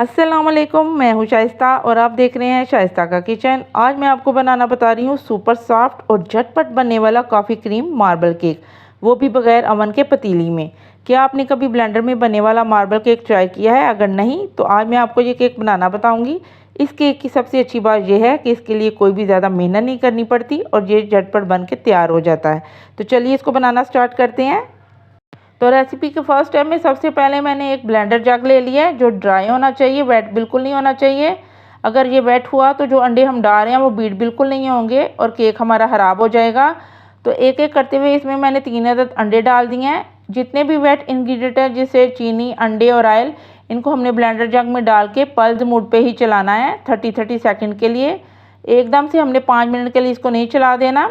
अस्सलाम वालेकुम, मैं हूँ शाइस्ता और आप देख रहे हैं शाइस्ता का किचन। आज मैं आपको बनाना बता रही हूँ सुपर सॉफ्ट और झटपट बनने वाला कॉफ़ी क्रीम मार्बल केक, वो भी बगैर अवन के पतीली में। क्या आपने कभी ब्लेंडर में बनने वाला मार्बल केक ट्राई किया है? अगर नहीं तो आज मैं आपको ये केक बनाना बताऊँगी। इस केक की सबसे अच्छी बात यह है कि इसके लिए कोई भी ज़्यादा मेहनत नहीं करनी पड़ती और ये झटपट बन के तैयार हो जाता है। तो चलिए इसको बनाना स्टार्ट करते हैं। तो रेसिपी के फर्स्ट स्टेप में सबसे पहले मैंने एक ब्लेंडर जग ले लिया है जो ड्राई होना चाहिए, वेट बिल्कुल नहीं होना चाहिए। अगर ये वेट हुआ तो जो अंडे हम डाल रहे हैं वो बीट बिल्कुल नहीं होंगे और केक हमारा ख़राब हो जाएगा। तो एक एक करते हुए इसमें मैंने 3 अदद अंडे डाल दिए हैं। जितने भी वेट इंग्रेडिएंट हैं जैसे चीनी, अंडे और ऑयल, इनको हमने ब्लेंडर जग में डाल के पल्स मोड पे ही चलाना है 30 सेकंड के लिए। एकदम से हमने 5 मिनट के लिए इसको नहीं चला देना।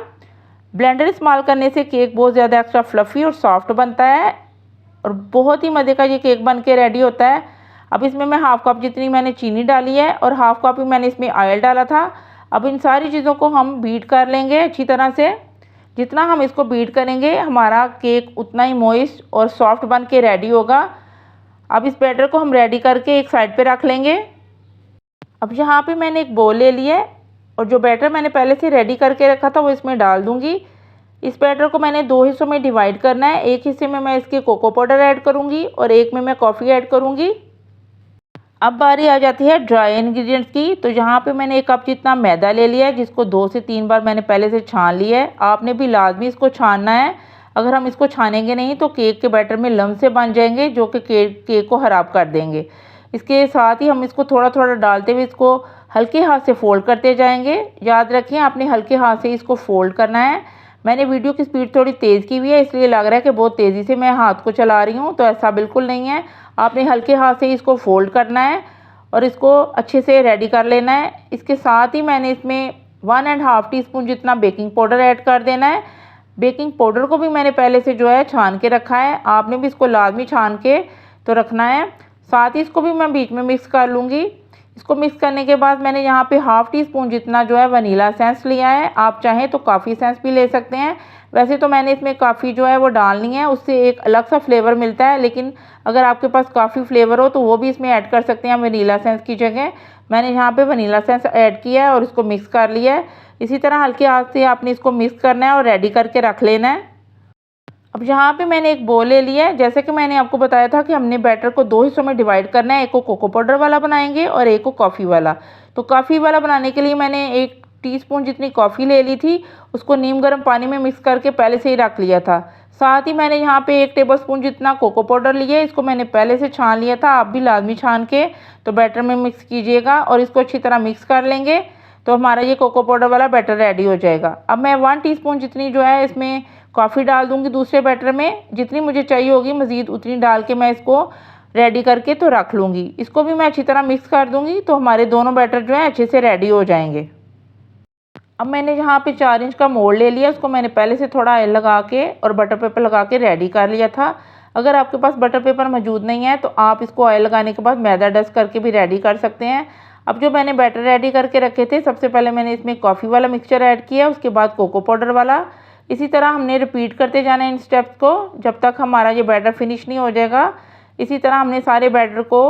ब्लेंडर इस्तेमाल करने से केक बहुत ज़्यादा एक्स्ट्रा फ्लफ़ी और सॉफ्ट बनता है और बहुत ही मज़े का ये केक बन के रेडी होता है। अब इसमें मैं हाफ़ कप जितनी मैंने चीनी डाली है और हाफ़ कप ही मैंने इसमें ऑयल डाला था। अब इन सारी चीज़ों को हम बीट कर लेंगे अच्छी तरह से। जितना हम इसको बीट करेंगे हमारा केक उतना ही मॉइस्ट और सॉफ्ट बन के रेडी होगा। अब इस बैटर को हम रेडी करके एक साइड पे रख लेंगे। अब यहाँ पे मैंने एक बोल ले लिया है और जो बैटर मैंने पहले से रेडी करके रखा था वो इसमें डाल दूँगी। इस बैटर को मैंने 2 हिस्सों में डिवाइड करना है। एक हिस्से में मैं इसके कोको पाउडर ऐड करूँगी और एक में मैं कॉफ़ी ऐड करूँगी। अब बारी आ जाती है ड्राई इंग्रेडिएंट्स की। तो यहाँ पे मैंने 1 कप जितना मैदा ले लिया है जिसको 2 से 3 बार मैंने पहले से छान लिया है। आपने भी लाजमी इसको छानना है। अगर हम इसको छानेंगे नहीं तो केक के बैटर में लम्ब से बन जाएंगे जो कि केक को ख़राब कर देंगे। इसके साथ ही हम इसको थोड़ा थोड़ा डालते हुए इसको हल्के हाथ से फोल्ड करते जाएंगे। याद रखें आपने हल्के हाथ से इसको फोल्ड करना है। मैंने वीडियो की स्पीड थोड़ी तेज़ की हुई है इसलिए लग रहा है कि बहुत तेज़ी से मैं हाथ को चला रही हूँ, तो ऐसा बिल्कुल नहीं है। आपने हल्के हाथ से इसको फोल्ड करना है और इसको अच्छे से रेडी कर लेना है। इसके साथ ही मैंने इसमें 1.5 टीस्पून जितना बेकिंग पाउडर ऐड कर देना है। बेकिंग पाउडर को भी मैंने पहले से जो है छान के रखा है। आपने भी इसको लाजमी छान के तो रखना है। साथ ही इसको भी मैं बीच में मिक्स कर लूँगी। इसको मिक्स करने के बाद मैंने यहाँ पे 1/2 टीस्पून जितना जो है वनीला एसेंस लिया है। आप चाहें तो कॉफ़ी एसेंस भी ले सकते हैं। वैसे तो मैंने इसमें कॉफ़ी जो है वो डालनी है, उससे एक अलग सा फ्लेवर मिलता है, लेकिन अगर आपके पास कॉफ़ी फ्लेवर हो तो वो भी इसमें ऐड कर सकते हैं वनीला एसेंस की जगह। मैंने यहाँ पे वनीला एसेंस ऐड किया है और इसको मिक्स कर लिया है। इसी तरह हल्के हाथ से आपने इसको मिक्स करना है और रेडी करके रख लेना है। अब यहाँ पे मैंने एक बोल ले लिया है। जैसे कि मैंने आपको बताया था कि हमने बैटर को 2 हिस्सों में डिवाइड करना है। एक को कोको पाउडर वाला बनाएंगे और एक को कॉफ़ी वाला। तो कॉफ़ी वाला बनाने के लिए मैंने 1 टीस्पून जितनी कॉफ़ी ले ली थी, उसको नीम गर्म पानी में मिक्स करके पहले से ही रख लिया था। साथ ही मैंने यहाँ पे 1 टेबलस्पून जितना कोको पाउडर लिया है, इसको मैंने पहले से छान लिया था। आप भी लाजमी छान के तो बैटर में मिक्स कीजिएगा और इसको अच्छी तरह मिक्स कर लेंगे तो हमारा ये कोको पाउडर वाला बैटर रेडी हो जाएगा। अब मैं 1 टीस्पून जितनी जो है इसमें कॉफ़ी डाल दूंगी दूसरे बैटर में। जितनी मुझे चाहिए होगी मज़ीद उतनी डाल के मैं इसको रेडी करके तो रख लूँगी। इसको भी मैं अच्छी तरह मिक्स कर दूँगी तो हमारे दोनों बैटर जो है अच्छे से रेडी हो जाएंगे। अब मैंने यहाँ पे 4 इंच का मोल्ड ले लिया। उसको मैंने पहले से थोड़ा ऑयल लगा के और बटर पेपर लगा के रेडी कर लिया था। अगर आपके पास बटर पेपर मौजूद नहीं है तो आप इसको ऑयल लगाने के बाद मैदा डस्ट करके भी रेडी कर सकते हैं। अब जो मैंने बैटर रेडी करके रखे थे, सबसे पहले मैंने इसमें कॉफ़ी वाला मिक्सचर ऐड किया, उसके बाद कोको पाउडर वाला। इसी तरह हमने रिपीट करते जाना है इन स्टेप्स को जब तक हमारा ये बैटर फिनिश नहीं हो जाएगा। इसी तरह हमने सारे बैटर को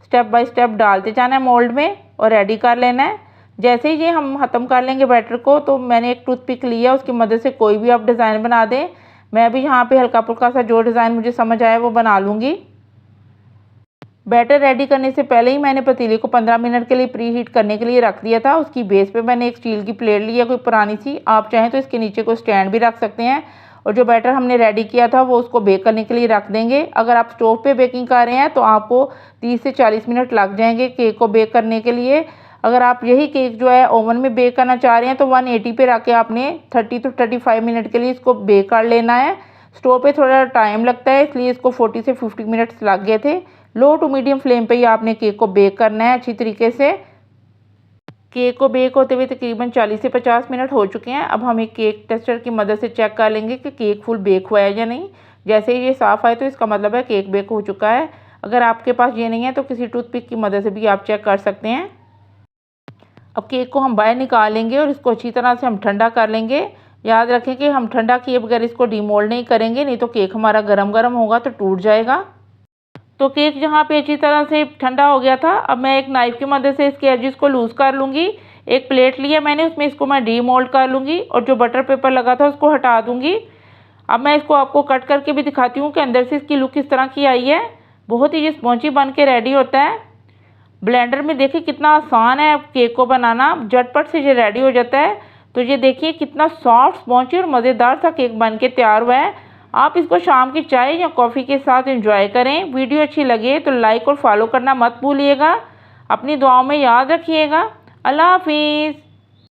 स्टेप बाय स्टेप डालते जाना है मोल्ड में और रेडी कर लेना है। जैसे ही ये हम ख़त्म कर लेंगे बैटर को तो मैंने एक टूथपिक लिया, उसकी मदद से कोई भी आप डिज़ाइन बना दें। मैं अभी यहाँ पे हल्का फुल्का सा जो डिज़ाइन मुझे समझ आए वो बना लूँगी। बैटर रेडी करने से पहले ही मैंने पतीले को 15 मिनट के लिए प्री हीट करने के लिए रख दिया था। उसकी बेस पे मैंने एक स्टील की प्लेट ली है कोई पुरानी सी। आप चाहें तो इसके नीचे कोई स्टैंड भी रख सकते हैं और जो बैटर हमने रेडी किया था वो उसको बेक करने के लिए रख देंगे। अगर आप स्टोव पे बेकिंग कर रहे हैं तो आपको 30 से 40 मिनट लग जाएंगे केक को बेक करने के लिए। अगर आप यही केक जो है ओवन में बेक करना चाह रहे हैं तो 180 पे रख के आपने 30 to 35 मिनट के लिए इसको बेक कर लेना है। स्टोव पे थोड़ा टाइम लगता है इसलिए इसको 40 से 50 मिनट्स लग गए थे। लो टू मीडियम फ्लेम पे ही आपने केक को बेक करना है अच्छी तरीके से। केक को बेक होते हुए तकरीबन 40 से 50 मिनट हो चुके हैं। अब हम एक केक टेस्टर की मदद से चेक कर लेंगे कि केक फुल बेक हुआ है या नहीं। जैसे ही ये साफ़ आए तो इसका मतलब है केक बेक हो चुका है। अगर आपके पास ये नहीं है तो किसी टूथपिक की मदद से भी आप चेक कर सकते हैं। अब केक को हम बाहर निकालेंगे और इसको अच्छी तरह से हम ठंडा कर लेंगे। याद रखें कि हम ठंडा किए बगैर इसको डीमोल्ड नहीं करेंगे, नहीं तो केक हमारा गरम गरम होगा तो टूट जाएगा। तो केक जहाँ पे अच्छी तरह से ठंडा हो गया था, अब मैं एक नाइफ़ की मदद से इसके एजेस को लूज़ कर लूँगी। एक प्लेट लिया मैंने, उसमें इसको मैं डीमोल्ड कर लूँगी और जो बटर पेपर लगा था उसको हटा दूँगी। अब मैं इसको आपको कट करके भी दिखाती हूँ कि अंदर से इसकी लुक किस तरह की आई है। बहुत ही स्पॉन्जी बन के रेडी होता है। ब्लेंडर में देखिए कितना आसान है केक को बनाना, झटपट से ये रेडी हो जाता है। तो ये देखिए कितना सॉफ्ट, स्पॉन्जी और मज़ेदार सा केक बन के तैयार हुआ है। आप इसको शाम की चाय या कॉफ़ी के साथ एंजॉय करें। वीडियो अच्छी लगे तो लाइक और फॉलो करना मत भूलिएगा। अपनी दुआओं में याद रखिएगा। अल्लाह हाफिज़।